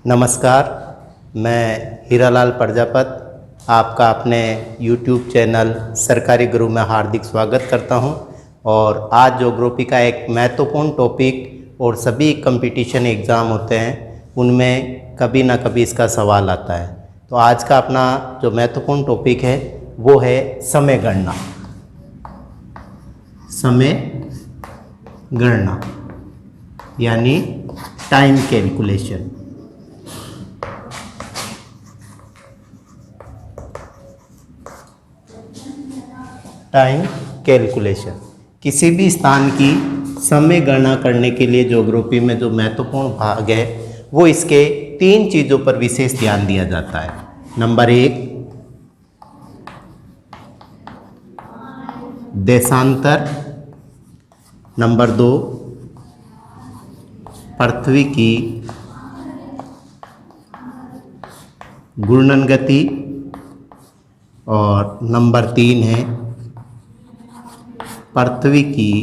नमस्कार, मैं हीरालाल प्रजापत आपका अपने YouTube चैनल सरकारी गुरु में हार्दिक स्वागत करता हूं। और आज ज्योग्राफी का एक महत्वपूर्ण टॉपिक और सभी कंपटीशन एग्ज़ाम होते हैं उनमें कभी ना कभी इसका सवाल आता है। तो आज का अपना जो महत्वपूर्ण टॉपिक है वो है समय गणना। समय गणना यानी टाइम कैलकुलेशन। टाइम कैलकुलेशन किसी भी स्थान की समय गणना करने के लिए ज्योग्राफी में जो महत्वपूर्ण भाग है वो इसके 3 चीज़ों पर विशेष ध्यान दिया जाता है। नंबर 1 देशांतर, नंबर 2 पृथ्वी की घूर्णन गति और नंबर 3 है पृथ्वी की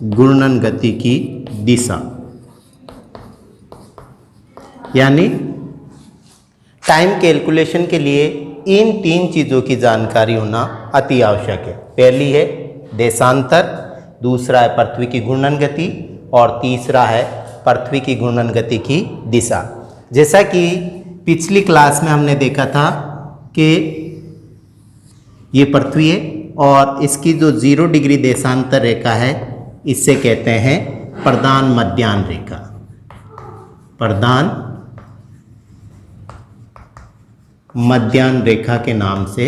घूर्णन गति की दिशा। यानी टाइम कैलकुलेशन के लिए इन 3 चीज़ों की जानकारी होना अति आवश्यक है। पहली है देशांतर, दूसरा है पृथ्वी की घूर्णन गति और तीसरा है पृथ्वी की घूर्णन गति की दिशा। जैसा कि पिछली क्लास में हमने देखा था कि ये पृथ्वी है और इसकी जो 0 डिग्री देशांतर रेखा है इससे कहते हैं प्रधान मध्याह्न रेखा। प्रधान मध्याह्न रेखा के नाम से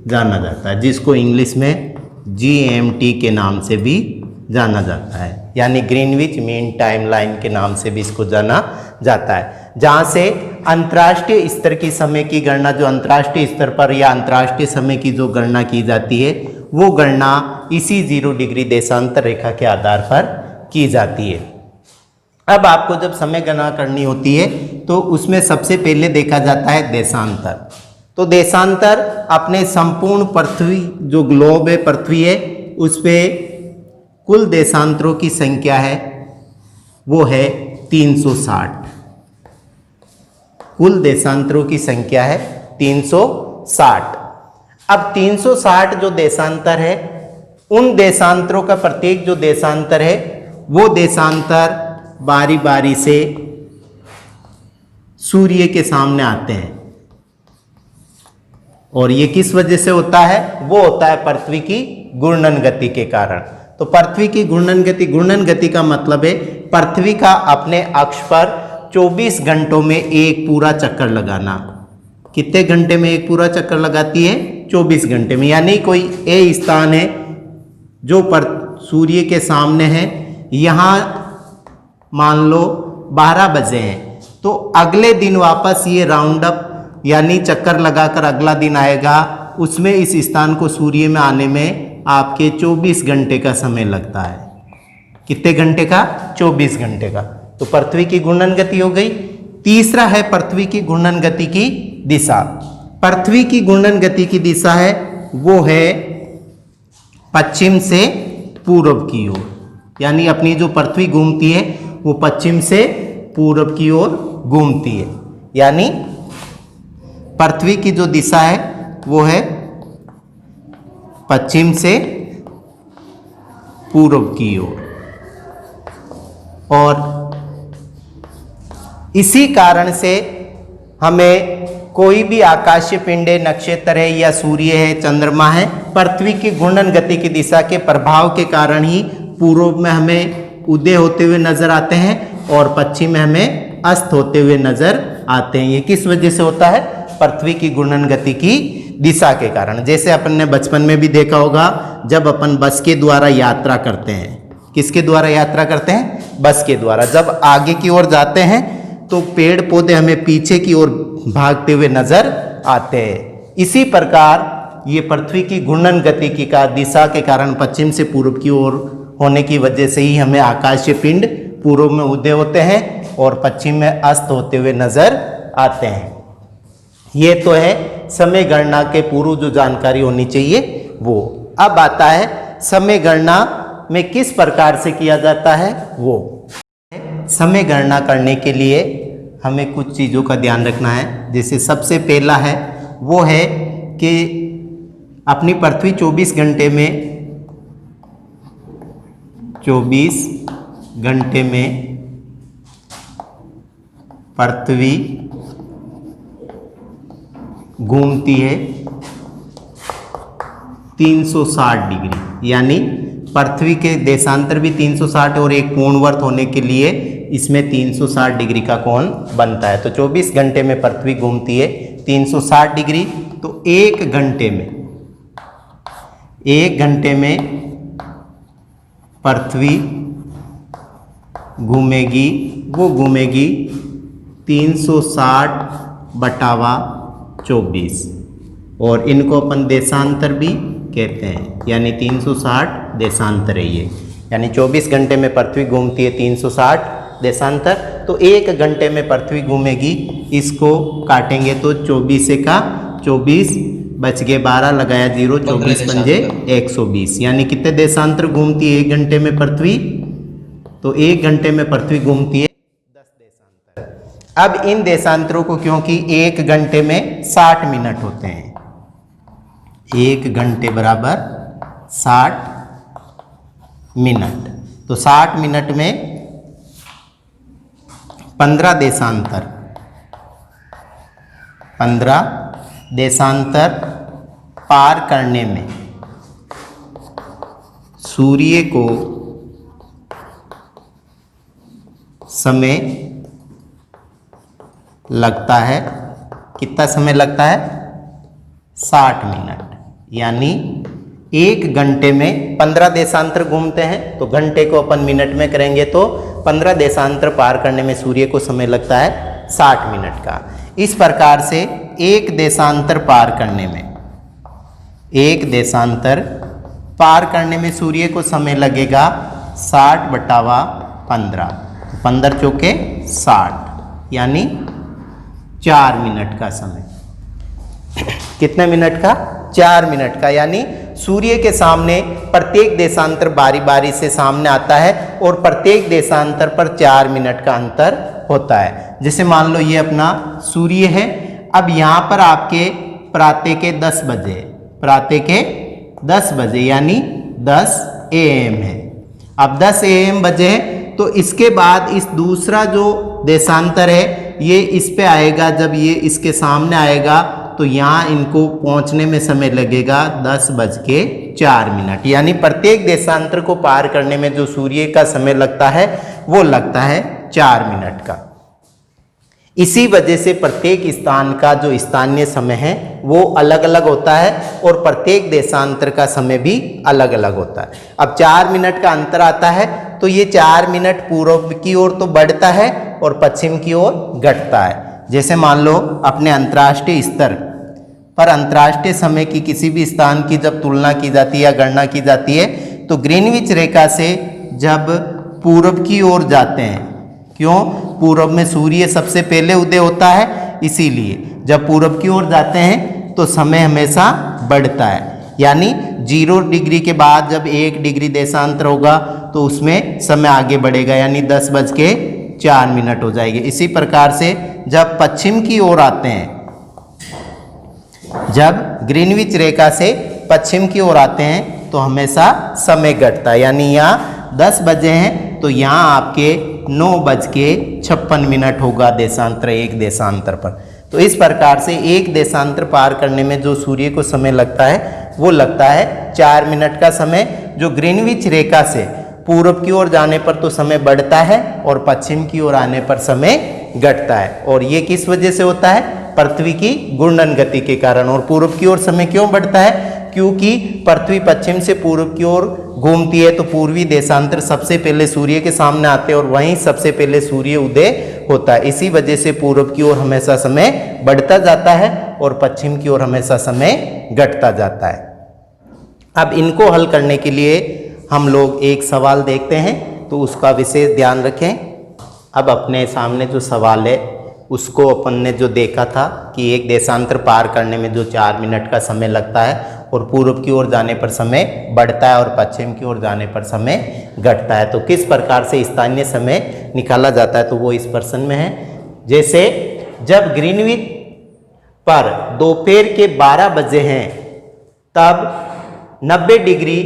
जाना जाता है, जिसको इंग्लिश में GMT के नाम से भी जाना जाता है, यानी ग्रीनविच मीन टाइम लाइन के नाम से भी इसको जाना जाता है। जहाँ से अंतर्राष्ट्रीय स्तर की समय की गणना, जो अंतर्राष्ट्रीय स्तर पर या अंतर्राष्ट्रीय समय की जो गणना की जाती है वो गणना इसी 0 डिग्री देशांतर रेखा के आधार पर की जाती है। अब आपको जब समय गणना करनी होती है तो उसमें सबसे पहले देखा जाता है देशांतर। तो देशांतर अपने संपूर्ण पृथ्वी जो ग्लोब है, पृथ्वी है, उस पर कुल देशांतरों की संख्या है वो है 360। कुल देशांतरों की संख्या है 360। अब 360 जो देशांतर है उन देशांतरों का प्रत्येक जो देशांतर है वो देशांतर बारी बारी से सूर्य के सामने आते हैं। और ये किस वजह से होता है? वो होता है पृथ्वी की घूर्णन गति के कारण। तो पृथ्वी की घूर्णन गति का मतलब है पृथ्वी का अपने अक्ष पर 24 घंटों में एक पूरा चक्कर लगाना। कितने घंटे में एक पूरा चक्कर लगाती है? 24 घंटे में। यानी कोई ए स्थान है जो सूर्य के सामने है, यहाँ मान लो 12 बजे हैं, तो अगले दिन वापस ये राउंड अप यानी चक्कर लगाकर अगला दिन आएगा, उसमें इस स्थान को सूर्य में आने में आपके 24 घंटे का समय लगता है। कितने घंटे का? 24 घंटे का। तो पृथ्वी की घूर्णन गति हो गई। तीसरा है पृथ्वी की घूर्णन गति की दिशा। पृथ्वी की घूर्णन गति की दिशा है वो है पश्चिम से पूर्व की ओर। यानी अपनी जो पृथ्वी घूमती है वो पश्चिम से पूर्व की ओर घूमती है। यानी पृथ्वी की जो दिशा है वो है पश्चिम से पूर्व की ओर। और इसी कारण से हमें कोई भी आकाशीय पिंड है, नक्षत्र है या सूर्य है, चंद्रमा है, पृथ्वी की घूर्णन गति की दिशा के प्रभाव के कारण ही पूर्व में हमें उदय होते हुए नजर आते हैं और पश्चिम में हमें अस्त होते हुए नजर आते हैं। ये किस वजह से होता है? पृथ्वी की घूर्णन गति की दिशा के कारण। जैसे अपन ने बचपन में भी देखा होगा, जब अपन बस के द्वारा यात्रा करते हैं। किसके द्वारा यात्रा करते हैं? बस के द्वारा। जब आगे की ओर जाते हैं तो पेड़ पौधे हमें पीछे की ओर भागते हुए नजर आते हैं। इसी प्रकार ये पृथ्वी की घूर्णन गति की दिशा के कारण पश्चिम से पूर्व की ओर होने की वजह से ही हमें आकाशीय पिंड पूर्व में उदय होते हैं और पश्चिम में अस्त होते हुए नजर आते हैं। ये तो है समय गणना के पूर्व जो जानकारी होनी चाहिए वो। अब आता है समय गणना में किस प्रकार से किया जाता है वो। समय गणना करने के लिए हमें कुछ चीज़ों का ध्यान रखना है। जैसे सबसे पहला है वो है कि अपनी पृथ्वी 24 घंटे में 24 घंटे में पृथ्वी घूमती है 360 डिग्री, यानी पृथ्वी के देशांतर भी 360 और एक पूर्णवर्त होने के लिए इसमें 360 डिग्री का कोण बनता है। तो 24 घंटे में पृथ्वी घूमती है 360 डिग्री। तो एक घंटे में पृथ्वी घूमेगी, वो घूमेगी 360/24 और इनको अपन देशांतर भी कहते हैं, यानी 360 देशांतर है ये। यानी 24 घंटे में पृथ्वी घूमती है 360 देशांतर। तो एक घंटे में पृथ्वी घूमेगी, इसको काटेंगे तो 24 का 24 बच गए 12 लगाया 0, 24 पंजे 120, यानी कितने देशांतर घूमती है एक घंटे में पृथ्वी। तो एक घंटे में पृथ्वी घूमती है 10 देशांतर। अब इन देशांतरों को, क्योंकि एक घंटे में 60 मिनट होते हैं, एक घंटे बराबर 60 मिनट, तो 60 मिनट में 15 देशांतर, 15 देशांतर पार करने में सूर्य को समय लगता है। कितना समय लगता है? 60 मिनट। यानी एक घंटे में 15 देशांतर घूमते हैं, तो घंटे को अपन मिनट में करेंगे तो 15 देशांतर पार करने में सूर्य को समय लगता है 60 मिनट का। इस प्रकार से एक देशांतर पार करने में, एक देशांतर पार करने में सूर्य को समय लगेगा 60/15, 15 चौके 60, यानी 4 मिनट का समय। कितने मिनट का? 4 मिनट का। यानी सूर्य के सामने प्रत्येक देशांतर बारी बारी से सामने आता है और प्रत्येक देशांतर पर 4 मिनट का अंतर होता है। जैसे मान लो ये अपना सूर्य है, अब यहाँ पर आपके प्रातः के 10 बजे, प्रातः के 10 बजे यानी 10 AM है। अब 10 AM बजे तो इसके बाद इस दूसरा जो देशांतर है ये इस पे आएगा। जब ये इसके सामने आएगा तो यहाँ इनको पहुँचने में समय लगेगा 10:04, यानी प्रत्येक देशांतर को पार करने में जो सूर्य का समय लगता है वो लगता है 4 मिनट का। इसी वजह से प्रत्येक स्थान का जो स्थानीय समय है वो अलग अलग होता है और प्रत्येक देशांतर का समय भी अलग अलग होता है। अब 4 मिनट का अंतर आता है तो ये 4 मिनट पूर्व की ओर तो बढ़ता है और पश्चिम की ओर घटता है। जैसे मान लो अपने अंतर्राष्ट्रीय स्तर पर अंतर्राष्ट्रीय समय की किसी भी स्थान की जब तुलना की जाती है या गणना की जाती है तो ग्रीनविच रेखा से जब पूर्व की ओर जाते हैं, क्यों? पूर्व में सूर्य सबसे पहले उदय होता है, इसीलिए जब पूर्व की ओर जाते हैं तो समय हमेशा बढ़ता है। यानी 0 डिग्री के बाद जब 1 डिग्री देशांतर होगा तो उसमें समय आगे बढ़ेगा, यानी 10:04 हो जाएगी। इसी प्रकार से जब पश्चिम की ओर आते हैं, जब ग्रीनविच रेखा से पश्चिम की ओर आते हैं तो हमेशा समय घटता है। यानी यहाँ 10 बजे हैं तो यहाँ आपके 9:56 होगा देशांतर, एक देशांतर पर। तो इस प्रकार से एक देशांतर पार करने में जो सूर्य को समय लगता है वो लगता है 4 मिनट का समय। जो ग्रीनविच रेखा से पूर्व की ओर जाने पर तो समय बढ़ता है और पश्चिम की ओर आने पर समय घटता है। और ये किस वजह से होता है? पृथ्वी की घूर्णन गति के कारण। और पूर्व की ओर समय क्यों बढ़ता है? क्योंकि पृथ्वी पश्चिम से पूर्व की ओर घूमती है तो पूर्वी देशांतर सबसे पहले सूर्य के सामने आते हैं और वहीं सबसे पहले सूर्य उदय होता है। इसी वजह से पूर्व की ओर हमेशा समय बढ़ता जाता है और पश्चिम की ओर हमेशा समय घटता जाता है। अब इनको हल करने के लिए हम लोग एक सवाल देखते हैं, तो उसका विशेष ध्यान रखें। अब अपने सामने जो सवाल है उसको अपन ने जो देखा था कि एक देशांतर पार करने में जो 4 मिनट का समय लगता है और पूर्व की ओर जाने पर समय बढ़ता है और पश्चिम की ओर जाने पर समय घटता है। तो किस प्रकार से स्थानीय समय निकाला जाता है, तो वो इस प्रश्न में है। जैसे जब ग्रीनविच पर दोपहर के 12 बजे हैं तब 90 डिग्री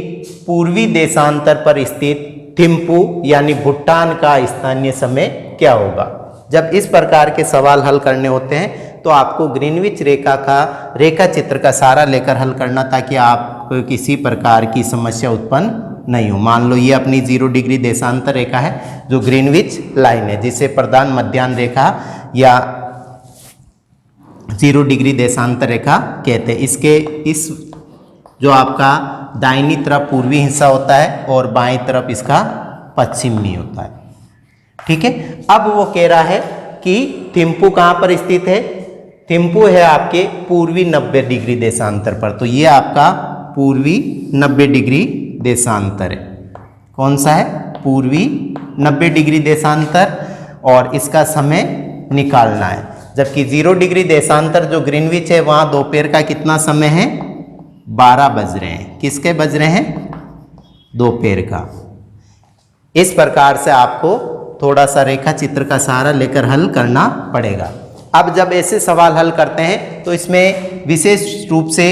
पूर्वी देशांतर पर स्थित थिम्पू यानी भूटान का स्थानीय समय क्या होगा। जब इस प्रकार के सवाल हल करने होते हैं तो आपको ग्रीनविच रेखा का रेखा चित्र का सारा लेकर हल करना, ताकि आप किसी प्रकार की समस्या उत्पन्न नहीं हो। मान लो ये अपनी 0 डिग्री देशांतर रेखा है जो ग्रीनविच लाइन है, जिसे प्रधान मध्याह्न रेखा या 0 डिग्री देशांतर रेखा कहते हैं। इसके इस जो आपका दाहिनी तरफ पूर्वी हिस्सा होता है और बाईं तरफ इसका पश्चिमी होता है। ठीक है, अब वो कह रहा है कि थिम्पू कहाँ पर स्थित है। थिम्पू है आपके पूर्वी 90 डिग्री देशांतर पर। तो ये आपका पूर्वी 90 डिग्री देशांतर है। कौन सा है? पूर्वी 90 डिग्री देशांतर, और इसका समय निकालना है। जबकि 0 डिग्री देशांतर जो ग्रीनविच है वहाँ दोपहर का कितना समय है? 12 बज रहे हैं। किसके बज रहे हैं? दोपहर का। इस प्रकार से आपको थोड़ा सा रेखा चित्र का सहारा लेकर हल करना पड़ेगा। अब जब ऐसे सवाल हल करते हैं तो इसमें विशेष रूप से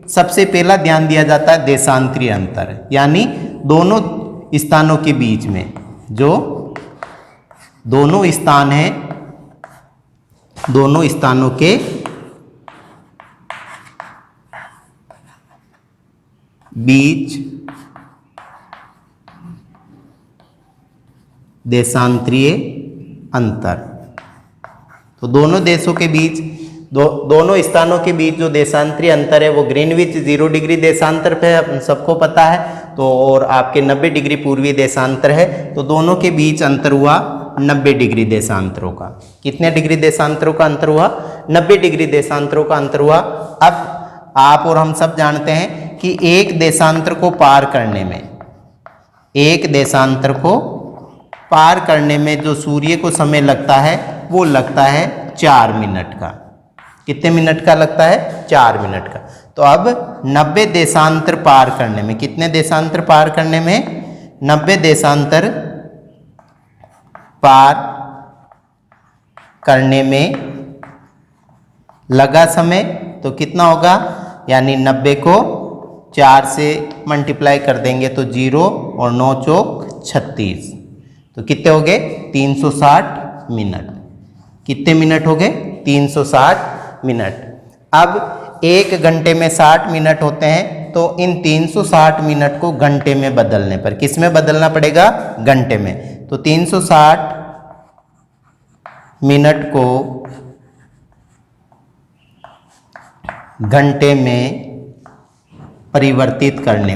सबसे पहला ध्यान दिया जाता है देशांतरीय अंतर, यानी दोनों स्थानों के बीच में जो दोनों स्थान हैं, दोनों स्थानों के बीच देशांतरीय अंतर। तो दोनों देशों के बीच दोनों स्थानों के बीच जो देशांतरीय अंतर है वो ग्रीनविच 0 डिग्री देशांतर पे है, सबको पता है। तो और आपके 90 डिग्री पूर्वी देशांतर है, तो दोनों के बीच अंतर हुआ 90 डिग्री देशांतरों का। कितने डिग्री देशांतरों का अंतर हुआ? 90 डिग्री देशांतरों का अंतर हुआ। अब आप और हम सब जानते हैं कि एक देशांतर को पार करने में, एक देशांतर को पार करने में जो सूर्य को समय लगता है वो लगता है 4 मिनट का। कितने मिनट का लगता है? 4 मिनट का। तो अब 90 देशांतर पार करने में, कितने देशांतर पार करने में? 90 देशांतर पार करने में लगा समय तो कितना होगा? यानी 90 को 4 से मल्टीप्लाई कर देंगे तो 0 और 9 चौक 36, तो कितने हो गए? 360 मिनट। कितने मिनट हो गए? 360 मिनट। अब 1 घंटे में 60 मिनट होते हैं, तो इन 360 मिनट को घंटे में बदलने पर, किस में बदलना पड़ेगा? घंटे में। तो 360 मिनट को घंटे में परिवर्तित करने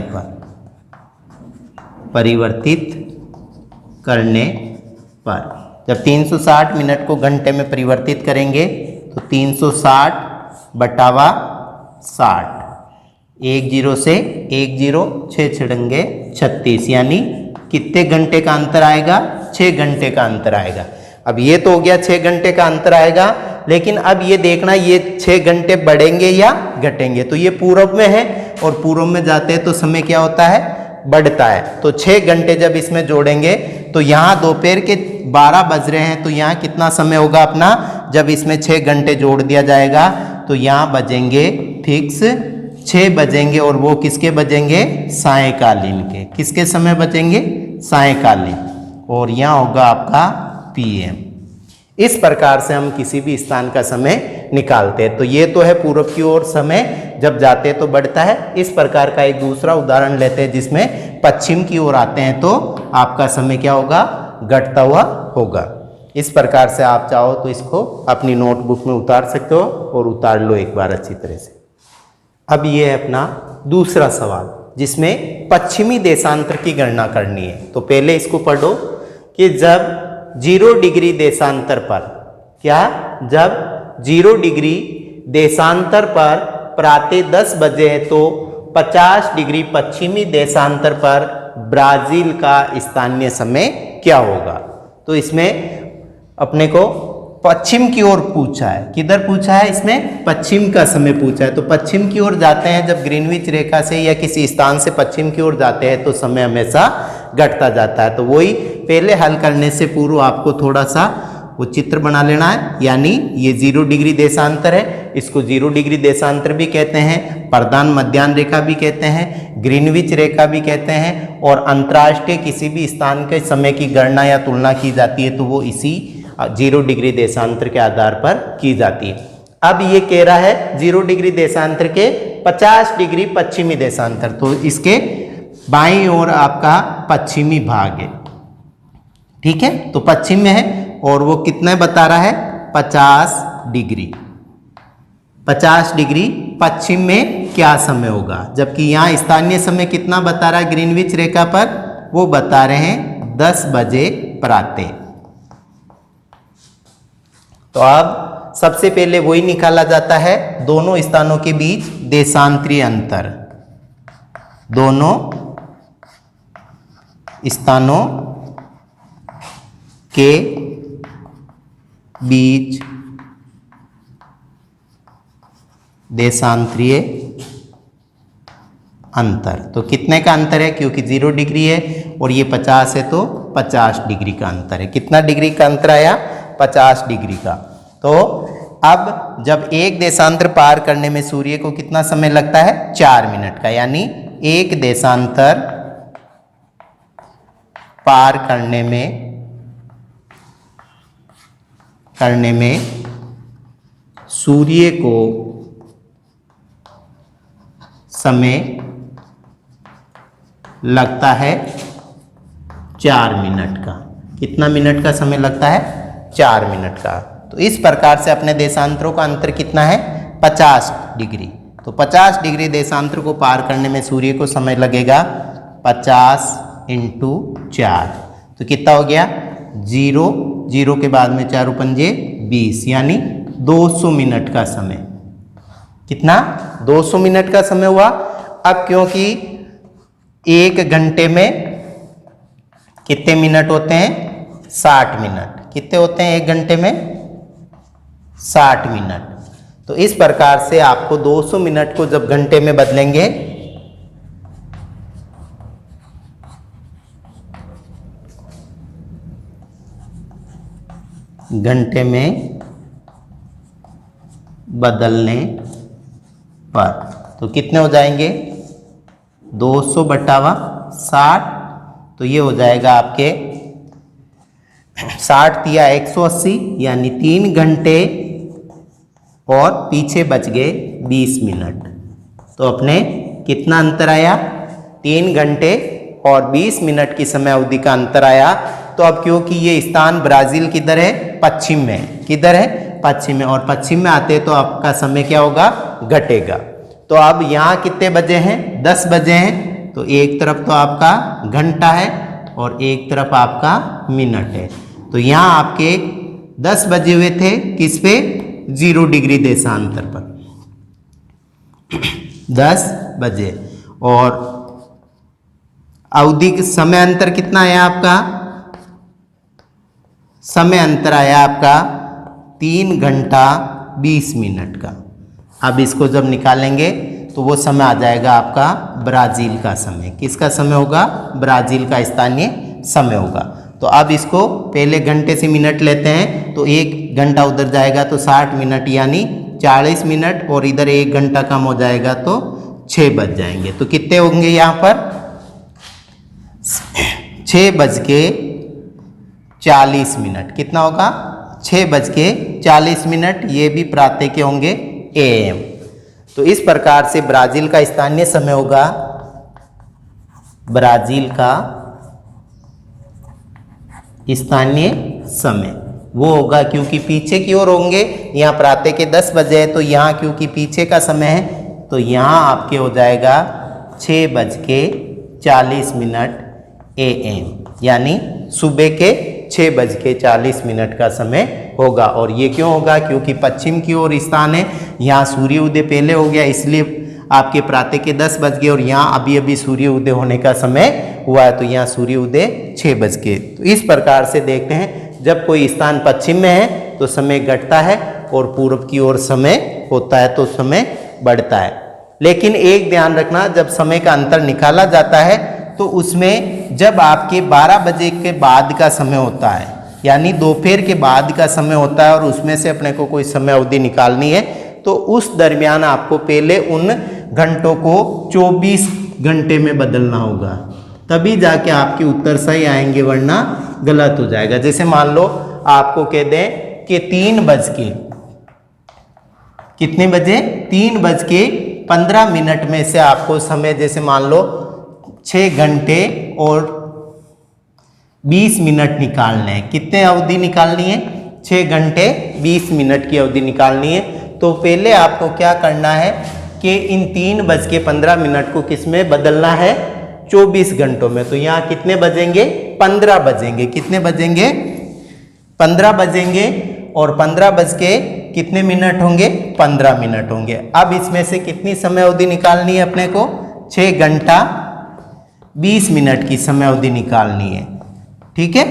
पर, जब 360 मिनट को घंटे में परिवर्तित करेंगे तो 360 बटावा 60, 1 0 से 1 0, 6 छिड़ेंगे 36, यानी कितने घंटे का अंतर आएगा? 6 घंटे का अंतर आएगा। अब ये तो हो गया 6 घंटे का अंतर आएगा, लेकिन अब ये देखना ये 6 घंटे बढ़ेंगे या घटेंगे। तो ये पूर्व में है और पूर्व में जाते हैं तो समय क्या होता है? बढ़ता है। तो 6 घंटे जब इसमें जोड़ेंगे तो यहाँ दोपहर के 12 बज रहे हैं, तो यहाँ कितना समय होगा अपना? जब इसमें 6 घंटे जोड़ दिया जाएगा तो यहाँ बजेंगे फिक्स 6 बजेंगे, और वो किसके बजेंगे? सायंकालीन के। किसके समय बजेंगे? सायंकालीन। और यहाँ होगा आपका PM। इस प्रकार से हम किसी भी स्थान का समय निकालते हैं। तो ये तो है पूर्व की ओर समय, जब जाते हैं तो बढ़ता है। इस प्रकार का एक दूसरा उदाहरण लेते हैं जिसमें पश्चिम की ओर आते हैं तो आपका समय क्या होगा? घटता हुआ होगा। इस प्रकार से आप चाहो तो इसको अपनी नोटबुक में उतार सकते हो, और उतार लो एक बार अच्छी तरह से। अब ये है अपना दूसरा सवाल जिसमें पश्चिमी देशांतर की गणना करनी है। तो पहले इसको पढ़ो कि जब 0 डिग्री देशांतर पर, क्या? जब 0 डिग्री देशांतर पर प्रातः 10 बजे है तो 50 डिग्री पश्चिमी देशांतर पर ब्राजील का स्थानीय समय क्या होगा? तो इसमें अपने को पश्चिम की ओर पूछा है, किधर पूछा है, इसमें पश्चिम का समय पूछा है। तो पश्चिम की ओर जाते हैं जब ग्रीनविच रेखा से या किसी स्थान से पश्चिम की ओर जाते हैं तो समय हमेशा घटता जाता है। तो वही पहले हल करने से पूर्व आपको थोड़ा सा वो चित्र बना लेना है, यानी ये 0 डिग्री देशांतर है, इसको 0 डिग्री देशांतर भी कहते हैं, प्रधान मध्याह्न रेखा भी कहते हैं, ग्रीनविच रेखा भी कहते हैं, और अंतर्राष्ट्रीय किसी भी स्थान के समय की गणना या तुलना की जाती है तो वो इसी 0 डिग्री देशांतर के आधार पर की जाती है। अब ये कह रहा है 0 डिग्री देशांतर के 50 डिग्री पश्चिमी देशांतर, तो इसके बाईं ओर आपका पश्चिमी भाग है, ठीक है। तो पश्चिम में है और वो कितने बता रहा है, 50 डिग्री। 50 डिग्री पश्चिम में क्या समय होगा, जबकि यहाँ स्थानीय समय कितना बता रहा है ग्रीनविच रेखा पर, वो बता रहे हैं 10 बजे प्रातः। तो अब सबसे पहले वही निकाला जाता है, दोनों स्थानों के बीच देशांतरीय अंतर, दोनों स्थानों के बीच देशांतरीय अंतर। तो कितने का अंतर है, क्योंकि 0 डिग्री है और ये 50 है तो 50 डिग्री का अंतर है। कितना डिग्री का अंतर आया, 50 डिग्री का। तो अब जब एक देशांतर पार करने में सूर्य को कितना समय लगता है, 4 मिनट का, यानी एक देशांतर पार करने में सूर्य को समय लगता है 4 मिनट का। कितना मिनट का समय लगता है, 4 मिनट का। तो इस प्रकार से अपने देशांतरों का अंतर कितना है, 50 डिग्री। तो 50 डिग्री देशांतर को पार करने में सूर्य को समय लगेगा 50 × 4, तो कितना हो गया, 0, 0 के बाद में 4 पंजे 20, यानी 200 मिनट का समय। कितना, 200 मिनट का समय हुआ। अब क्योंकि 1 घंटे में कितने मिनट होते हैं, 60 मिनट। कितने होते हैं 1 घंटे में, 60 मिनट। तो इस प्रकार से आपको 200 मिनट को जब घंटे में बदलेंगे, घंटे में बदलने पर, तो कितने हो जाएंगे, 200 बटावा 60, तो ये हो जाएगा आपके 60 तिया 180, यानी 3 घंटे और पीछे बच गए 20 मिनट। तो अपने कितना अंतर आया, 3 घंटे और 20 मिनट की समय अवधि का अंतर आया। तो अब क्योंकि ये स्थान ब्राजील किधर है, पश्चिम में, किधर है, पश्चिम में, और पश्चिम में आते तो आपका समय क्या होगा, घटेगा। तो अब यहाँ कितने बजे हैं, 10 बजे हैं। तो एक तरफ तो आपका घंटा है और एक तरफ आपका मिनट है। तो यहाँ आपके 10 बजे हुए थे, किस पे, 0 डिग्री देशांतर पर, 10 बजे। और अवधि समय अंतर कितना आया आपका, समय अंतर आया आपका 3 घंटा 20 मिनट का। अब इसको जब निकालेंगे तो वो समय आ जाएगा आपका ब्राज़ील का समय। किसका समय होगा, ब्राज़ील का स्थानीय समय होगा। तो अब इसको पहले घंटे से मिनट लेते हैं, तो 1 घंटा उधर जाएगा तो 60 मिनट यानी 40 मिनट, और इधर 1 घंटा कम हो जाएगा तो 6 बज जाएंगे। तो कितने होंगे यहाँ पर, 6:40 मिनट। कितना होगा, 6:40 मिनट। ये भी प्रातः के होंगे AM। तो इस प्रकार से ब्राज़ील का स्थानीय समय होगा, ब्राज़ील का स्थानीय समय वो होगा, क्योंकि पीछे की ओर होंगे, यहाँ प्रातः के 10 बजे है, तो यहाँ क्योंकि पीछे का समय है तो यहाँ आपके हो जाएगा 6:40 मिनट AM, यानी सुबह के 6:40 का समय होगा। और ये क्यों होगा, क्योंकि पश्चिम की ओर स्थान है, यहाँ सूर्य उदय पहले हो गया, इसलिए आपके प्रातः के 10 बज गए, और यहाँ अभी अभी सूर्य उदय होने का समय हुआ है, तो यहाँ सूर्य उदय 6 बज गए। तो इस प्रकार से देखते हैं, जब कोई स्थान पश्चिम में है तो समय घटता है और पूर्व की ओर समय होता है तो समय बढ़ता है। लेकिन एक ध्यान रखना, जब समय का अंतर निकाला जाता है तो उसमें जब आपके 12 बजे के बाद का समय होता है, यानी दोपहर के बाद का समय होता है और उसमें से अपने को कोई समय अवधि निकालनी है, तो उस दरमियान आपको पहले उन घंटों को 24 घंटे में बदलना होगा, तभी जाके आपके उत्तर सही आएंगे, वरना गलत हो जाएगा। जैसे मान लो आपको कह दें कि 3:15 में से आपको समय, जैसे मान लो 6 घंटे और 20 मिनट निकालने हैं। कितने अवधि निकालनी है? 6 घंटे 20 मिनट की अवधि निकालनी है। तो पहले आपको क्या करना है कि इन 3:15 को किस में बदलना है? 24 घंटों में। तो यहाँ कितने बजेंगे? 15 बजेंगे। कितने बजेंगे? 15 बजेंगे। और 15 बज के कितने मिनट होंगे? 15 मिनट होंगे। अब इसमें से कितनी समय अवधि निकालनी है अपने को? 6 घंटा 20 मिनट की समय अवधि निकालनी है। ठीक है,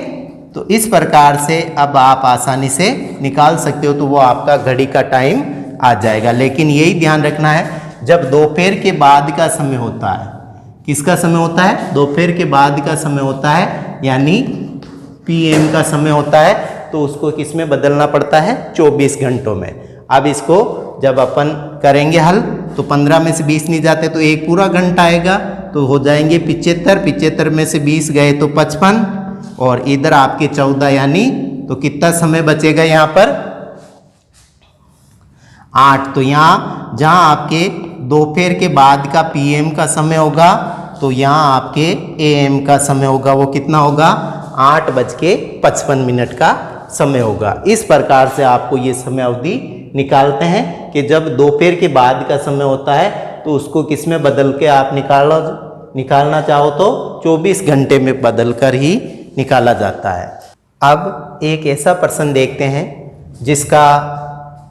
तो इस प्रकार से अब आप आसानी से निकाल सकते हो, तो वो आपका घड़ी का टाइम आ जाएगा। लेकिन यही ध्यान रखना है, जब दोपहर के बाद का समय होता है, किसका समय होता है? दोपहर के बाद का समय होता है, यानी PM का समय होता है, तो उसको किस में बदलना पड़ता है? 24 घंटों में। अब इसको जब अपन करेंगे हल, तो 15 में से 20 नहीं जाते तो एक पूरा घंटा आएगा, तो हो जाएंगे 75। 75 में से 20 गए तो 55, और इधर आपके 14, यानी तो कितना समय बचेगा यहाँ पर? 8। तो यहाँ जहाँ आपके दोपहर के बाद का PM का समय होगा, तो यहाँ आपके AM का समय होगा, वो कितना होगा? 8:55 का समय होगा। इस प्रकार से आपको ये समय अवधि निकालते हैं कि जब दोपहर के बाद का समय होता है तो उसको किस में बदल के आप निकालना चाहो तो 24 घंटे में बदल कर ही निकाला जाता है। अब एक ऐसा प्रश्न देखते हैं जिसका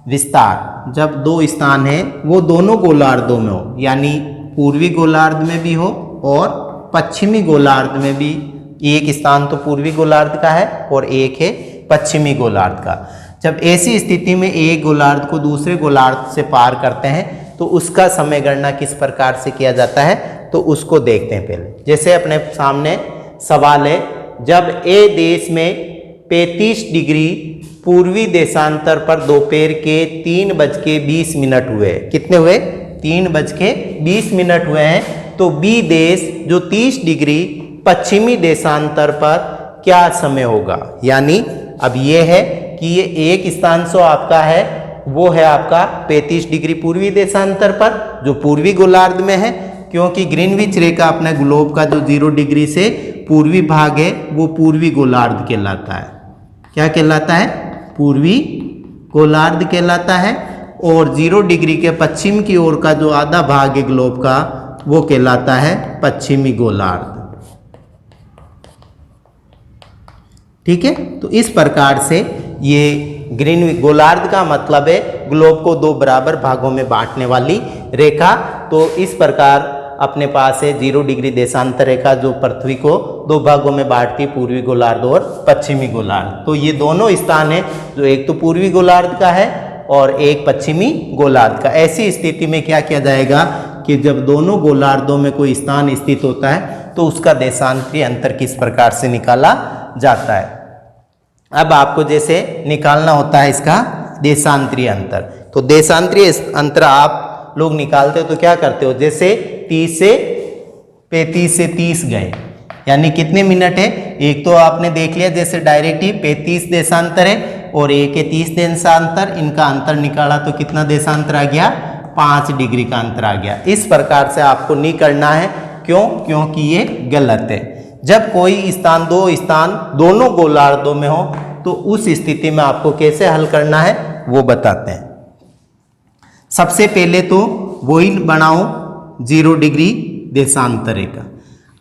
विस्तार, जब दो स्थान है वो दोनों गोलार्धों में हो, यानी पूर्वी गोलार्ध में भी हो और पश्चिमी गोलार्ध में भी। एक स्थान तो पूर्वी गोलार्ध का है और एक है पश्चिमी गोलार्ध का। जब ऐसी स्थिति में एक गोलार्ध को दूसरे गोलार्ध से पार करते हैं तो उसका समय गणना किस प्रकार से किया जाता है, तो उसको देखते हैं पहले। जैसे अपने सामने सवाल है, जब A देश में 35 डिग्री पूर्वी देशांतर पर दोपहर के 3:20 हुए। कितने हुए? 3:20 हुए हैं। तो B देश जो 30 डिग्री पश्चिमी देशांतर पर क्या समय होगा? यानी अब ये है कि ये एक स्थान सो आपका है, वो है आपका 35 डिग्री पूर्वी देशांतर पर, जो पूर्वी गोलार्ध में है, क्योंकि ग्रीनविच रेखा अपने ग्लोब का जो 0 डिग्री से पूर्वी भाग है वो पूर्वी गोलार्ध कहलाता है। क्या कहलाता है? पूर्वी गोलार्ध कहलाता है। और 0 डिग्री के पश्चिम की ओर का जो आधा भाग है ग्लोब का, वो कहलाता है पश्चिमी गोलार्ध। ठीक है, तो इस प्रकार से ये ग्रीनविच गोलार्ध का मतलब है ग्लोब को 2 बराबर भागों में बांटने वाली रेखा। तो इस प्रकार अपने पास है 0 डिग्री देशांतर रेखा जो पृथ्वी को 2 भागों में बांटती, पूर्वी गोलार्ध और पश्चिमी गोलार्ध। तो ये दोनों स्थान है, जो एक तो पूर्वी गोलार्ध का है और एक पश्चिमी गोलार्ध का। ऐसी स्थिति में क्या किया जाएगा कि जब दोनों गोलार्धों में कोई स्थान स्थित होता है तो उसका देशांतरीय अंतर किस प्रकार से निकाला जाता है। अब आपको जैसे निकालना होता है इसका देशांतरीय अंतर, तो देशांतरीय अंतर आप लोग निकालते हो तो क्या करते हो? जैसे 30 से 35 से 30 गए, यानी कितने मिनट है? एक तो आपने देख लिया जैसे डायरेक्ट ही 35 देशांतर है और एक है 30 देशांतर, इनका अंतर निकाला तो कितना देशांतर आ गया? 5 डिग्री का अंतर आ गया। इस प्रकार से आपको नहीं करना है। क्यों? क्योंकि ये गलत है। जब कोई स्थान, 2 स्थान दोनों गोलार्धों में हो तो उस स्थिति में आपको कैसे हल करना है वो बताते हैं। सबसे पहले तो वही बनाओ 0 डिग्री देशांतर रेखा।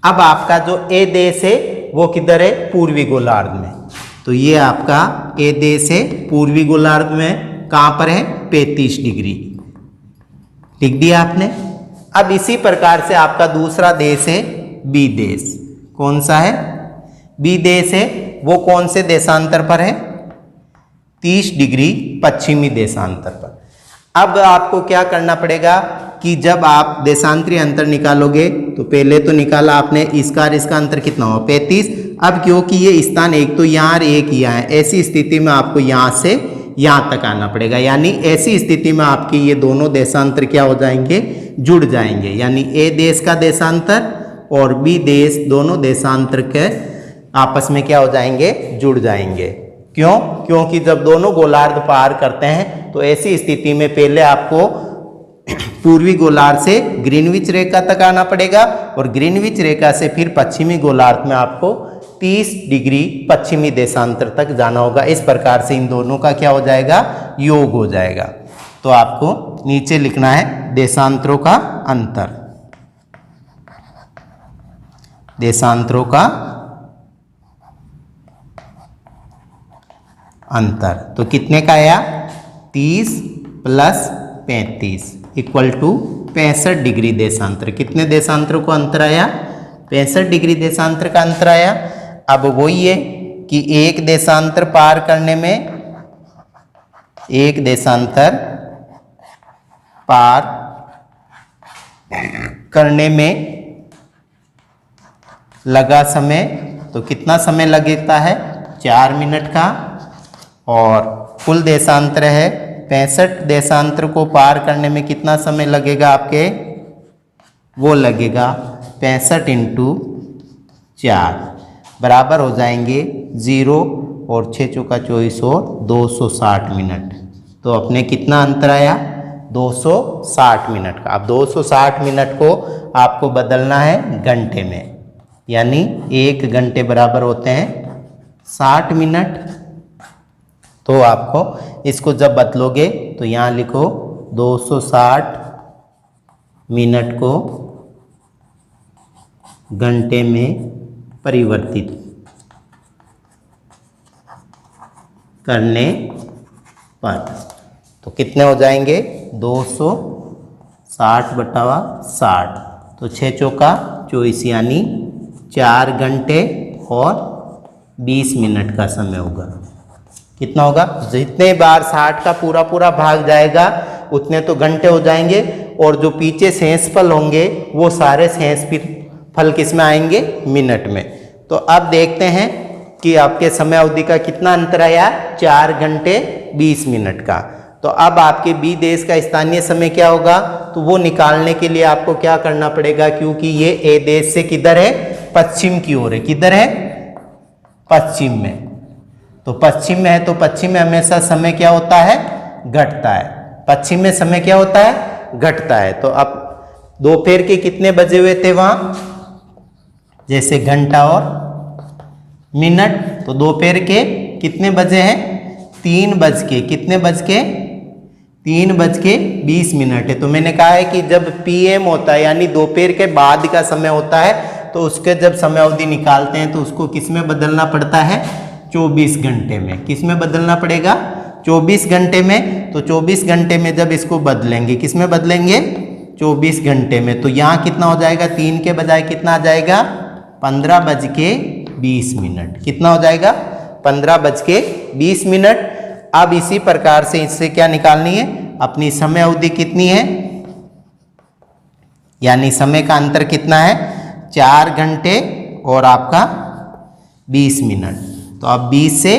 अब आपका जो A देश है वो किधर है? पूर्वी गोलार्ध में। तो ये आपका A देश है पूर्वी गोलार्ध में, कहाँ पर है? 35 डिग्री लिख दिया आपने। अब इसी प्रकार से आपका दूसरा देश है B देश। कौन सा है? B देश है, वो कौन से देशांतर पर है? 30 डिग्री पश्चिमी देशांतर पर। अब आपको क्या करना पड़ेगा कि जब आप देशांतरी अंतर निकालोगे तो पहले तो निकाला आपने इसका और इसका अंतर कितना हुआ 35। अब क्योंकि ये स्थान एक तो यहाँ और एक यहाँ है, ऐसी स्थिति में आपको यहाँ से यहाँ तक आना पड़ेगा, यानी ऐसी स्थिति में आपके ये दोनों देशांतर क्या हो जाएंगे, जुड़ जाएंगे, यानी ए देश का देशांतर और बी देश दोनों देशांतर के आपस में क्या हो जाएंगे, जुड़ जाएंगे। क्यों? क्योंकि जब दोनों गोलार्ध पार करते हैं तो ऐसी स्थिति में पहले आपको पूर्वी गोलार्ध से ग्रीनविच रेखा तक आना पड़ेगा और ग्रीनविच रेखा से फिर पश्चिमी गोलार्ध में आपको 30 डिग्री पश्चिमी देशांतर तक जाना होगा। इस प्रकार से इन दोनों का क्या हो जाएगा, योग हो जाएगा। तो आपको नीचे लिखना है देशांतरों का अंतर, देशांतरों का अंतर। तो कितने का आया 30 + 35 = 65 डिग्री देशांतर। कितने देशांतरों को अंतर आया, 65 डिग्री देशांतर का अंतर आया। अब वही है कि एक देशांतर पार करने में, एक देशांतर पार करने में लगा समय, तो कितना समय लगता है 4 मिनट का, और कुल देशांतर है 65 देशांतर को पार करने में कितना समय लगेगा आपके, वो लगेगा 65 × 4 बराबर हो जाएंगे 0 और 6 चौका 24 और 260 मिनट। तो अपने कितना अंतर आया 260 मिनट का। अब 260 मिनट को आपको बदलना है घंटे में, यानी 1 घंटे बराबर होते हैं 60 मिनट। तो आपको इसको जब बदलोगे तो यहाँ लिखो 260 मिनट को घंटे में परिवर्तित करने पर तो कितने हो जाएंगे 260/60। तो 6 चौका 24 यानी 4 घंटे और 20 मिनट का समय होगा। कितना होगा, जितने बार 60 का पूरा भाग जाएगा उतने तो घंटे हो जाएंगे, और जो पीछे शेषफल होंगे वो सारे शेषफल किस में आएंगे, मिनट में। तो अब देखते हैं कि आपके समय अवधि का कितना अंतर आया 4 घंटे 20 मिनट का। तो अब आपके बी देश का स्थानीय समय क्या होगा, तो वो निकालने के लिए आपको क्या करना पड़ेगा, क्योंकि ये ए देश से किधर है, पश्चिम की ओर है। किधर है, पश्चिम में। तो पश्चिम में है तो पश्चिम में हमेशा समय क्या होता है, घटता है। पश्चिम में समय क्या होता है, घटता है। तो अब दोपहर के कितने बजे हुए थे वहां, जैसे घंटा और मिनट, तो दोपहर के कितने बजे हैं 3 बज के, कितने बज के 3:20 है। तो मैंने कहा है कि जब PM होता है यानी दोपहर के बाद का समय होता है तो उसके जब समय अवधि निकालते हैं तो उसको किस में बदलना पड़ता है, 24 घंटे में। किस में बदलना पड़ेगा, 24 घंटे में। तो 24 घंटे में जब इसको बदलेंगे, किस में बदलेंगे, 24 घंटे में। तो यहाँ कितना हो जाएगा, 3 के बजाय कितना आ जाएगा, 15:20। कितना हो जाएगा, 15:20। अब इसी प्रकार से इससे क्या निकालनी है, अपनी समय अवधि कितनी है, यानी समय का अंतर कितना है, 4 घंटे और आपका 20 मिनट। तो अब 20 से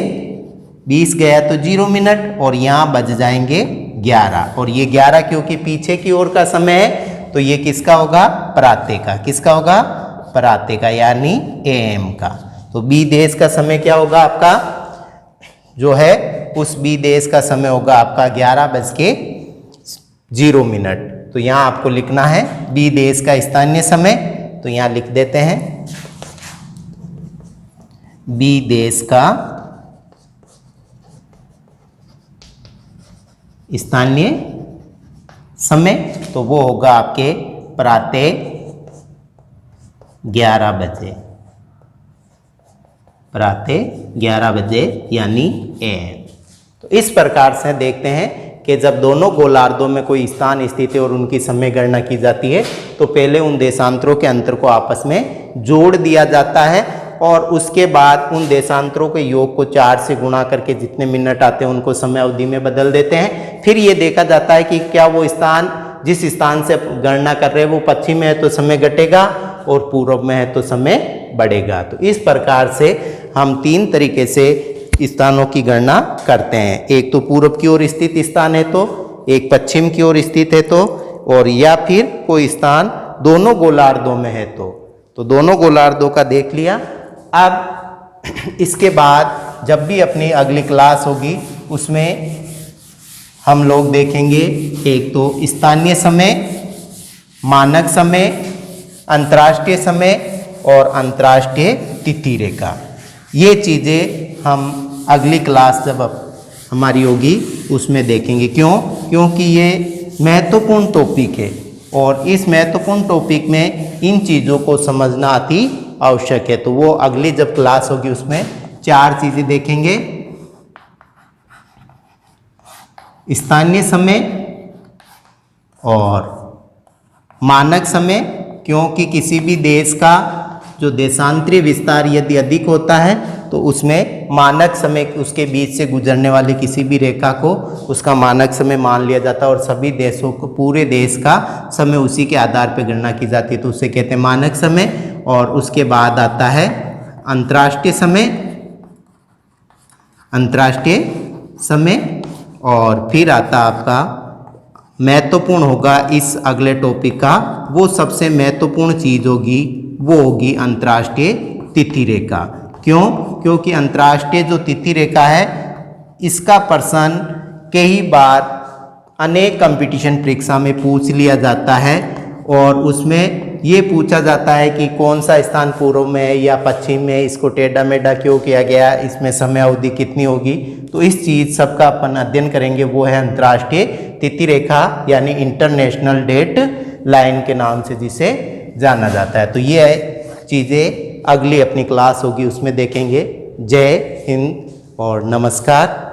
20 गया तो 0 मिनट और यहाँ बच जाएंगे 11, और ये 11 क्योंकि पीछे की ओर का समय है तो ये किसका होगा, प्रातः का। किसका होगा, प्रातः का, यानी AM का। तो बी देश का समय क्या होगा आपका, जो है उस बी देश का समय होगा आपका 11:0। तो यहाँ आपको लिखना है बी देश का स्थानीय समय। तो यहाँ लिख देते हैं बी देश का स्थानीय समय, तो वो होगा आपके प्रातः 11 बजे, प्रातः 11 बजे यानी AM। तो इस प्रकार से देखते हैं कि जब दोनों गोलार्धों में कोई स्थान स्थिति और उनकी समय गणना की जाती है तो पहले उन देशांतरों के अंतर को आपस में जोड़ दिया जाता है और उसके बाद उन देशांतरों के योग को 4 से गुणा करके जितने मिनट आते हैं उनको समय अवधि में बदल देते हैं। फिर ये देखा जाता है कि क्या वो स्थान, जिस स्थान से गणना कर रहे हैं वो पश्चिम में है तो समय घटेगा और पूर्व में है तो समय बढ़ेगा। तो इस प्रकार से हम 3 तरीके से स्थानों की गणना करते हैं। एक तो पूर्व की ओर स्थित स्थान है तो, एक पश्चिम की ओर स्थित है तो, और या फिर कोई स्थान दोनों गोलार्धों में है तो दोनों गोलार्धों का देख लिया। अब इसके बाद जब भी अपनी अगली क्लास होगी उसमें हम लोग देखेंगे एक तो स्थानीय समय, मानक समय, अंतर्राष्ट्रीय समय और अंतर्राष्ट्रीय तिथि रेखा। ये चीज़ें हम अगली क्लास जब हमारी होगी उसमें देखेंगे। क्योंकि ये महत्वपूर्ण टॉपिक है और इस महत्वपूर्ण टॉपिक में इन चीज़ों को समझना अति आवश्यक है। तो वो अगली जब क्लास होगी उसमें 4 चीज़ें देखेंगे। स्थानीय समय और मानक समय, क्योंकि किसी भी देश का जो देशांतरीय विस्तार यदि अधिक होता है तो उसमें मानक समय, उसके बीच से गुजरने वाली किसी भी रेखा को उसका मानक समय मान लिया जाता है और सभी देशों को, पूरे देश का समय उसी के आधार पर गणना की जाती है तो उसे कहते हैं मानक समय। और उसके बाद आता है अंतर्राष्ट्रीय समय, और फिर आता आपका महत्वपूर्ण होगा इस अगले टॉपिक का, वो सबसे महत्वपूर्ण चीज़ होगी वो होगी अंतर्राष्ट्रीय तिथि रेखा। क्योंकि अंतर्राष्ट्रीय जो तिथि रेखा है इसका प्रश्न कई बार अनेक कंपटीशन परीक्षा में पूछ लिया जाता है और उसमें ये पूछा जाता है कि कौन सा स्थान पूर्व में है या पश्चिम में, इसको टेढ़ा मेढ़ा क्यों किया गया, इसमें समय अवधि कितनी होगी। तो इस चीज़ सबका अपन अध्ययन करेंगे, वो है अंतर्राष्ट्रीय तिथि रेखा यानी इंटरनेशनल डेट लाइन के नाम से जिसे जाना जाता है। तो ये चीज़ें अगली अपनी क्लास होगी उसमें देखेंगे। जय हिंद और नमस्कार।